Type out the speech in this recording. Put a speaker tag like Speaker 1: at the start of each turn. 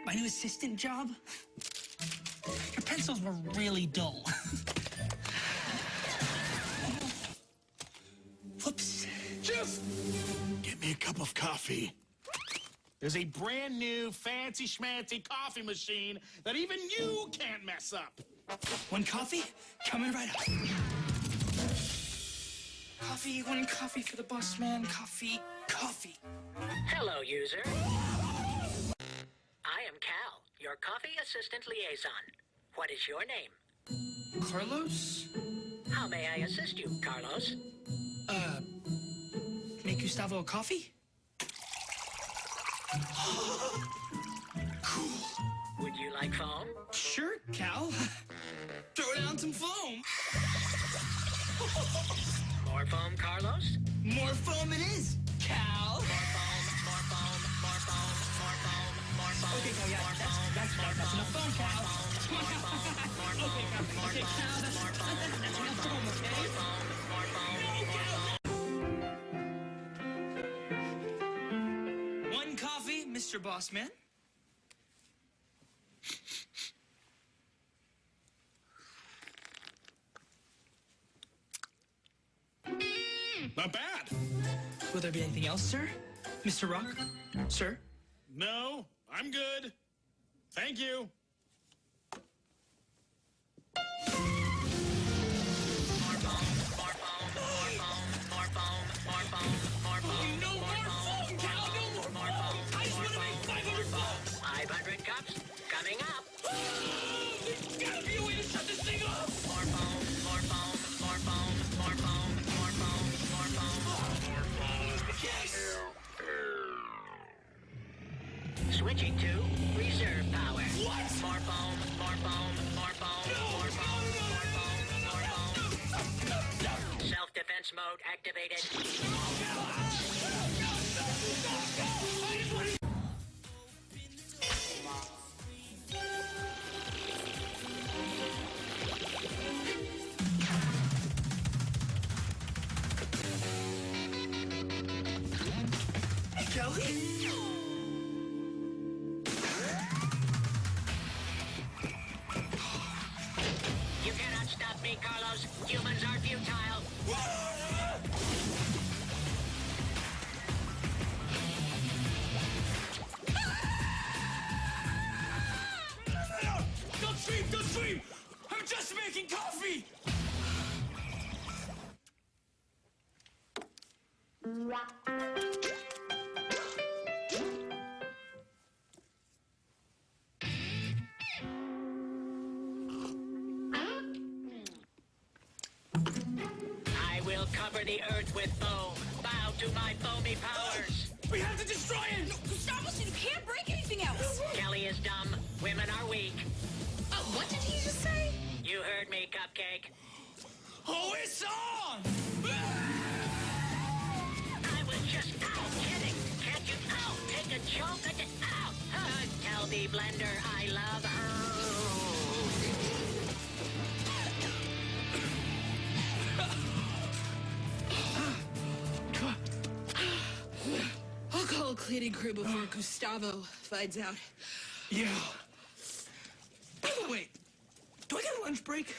Speaker 1: My new assistant job? Your pencils were really dull. Whoops.
Speaker 2: Just get me a cup of coffee. There's a brand new fancy schmancy coffee machine that even you can't mess up.
Speaker 1: One coffee? Coming right up. Coffee, one coffee for the boss man. Coffee, coffee.
Speaker 3: Hello, user. I am Cal, your coffee assistant liaison. What is your name?
Speaker 1: Carlos?
Speaker 3: How may I assist you, Carlos?
Speaker 1: Make Gustavo a coffee? Cool.
Speaker 3: Would you like foam?
Speaker 1: Sure, Cal. Throw down some foam.
Speaker 3: More foam, Carlos?
Speaker 1: More foam it is, Cal.
Speaker 3: More foam, more foam, more foam, more foam, more foam.
Speaker 1: Okay, Cal, yeah, that's enough foam, Cal. Come on, Cal. Okay, Cal, that's enough foam, okay? No, Cal. One coffee, Mr. Bossman.
Speaker 2: Not bad.
Speaker 1: Will there be anything else, sir? Mr. Rock? Sir?
Speaker 2: No, I'm good. Thank you.
Speaker 1: No more foam, Cal! No more foam! I just want to make 500 foam!
Speaker 3: 500 cups coming up.
Speaker 1: There's gotta be a way to shut this thing off!
Speaker 3: More foam, more foam, more foam, more foam, more foam, more foam, more foam.
Speaker 1: Yes!
Speaker 3: Switching to reserve power.
Speaker 1: What?
Speaker 3: More foam, more foam, more foam, more foam, more foam, more foam. Self-defense mode activated.
Speaker 1: Kelly?
Speaker 3: You cannot stop me, Carlos. Humans are futile.
Speaker 1: Don't scream! Don't scream! I'm just making coffee!
Speaker 3: I will cover the earth with foam. Bow to my foamy powers.
Speaker 1: We have to destroy it!
Speaker 4: No, Gustavo said you can't break anything else.
Speaker 3: Kelly is dumb. Women are weak.
Speaker 4: What did he just say?
Speaker 3: You heard me, Cupcake.
Speaker 1: Oh, it's on!
Speaker 3: I was just out kidding. Can't you out? Take a joke at the out. Tell the blender I love her.
Speaker 4: I'll call a cleaning crew before Gustavo finds out.
Speaker 1: Yeah. By the way, do I get a lunch break?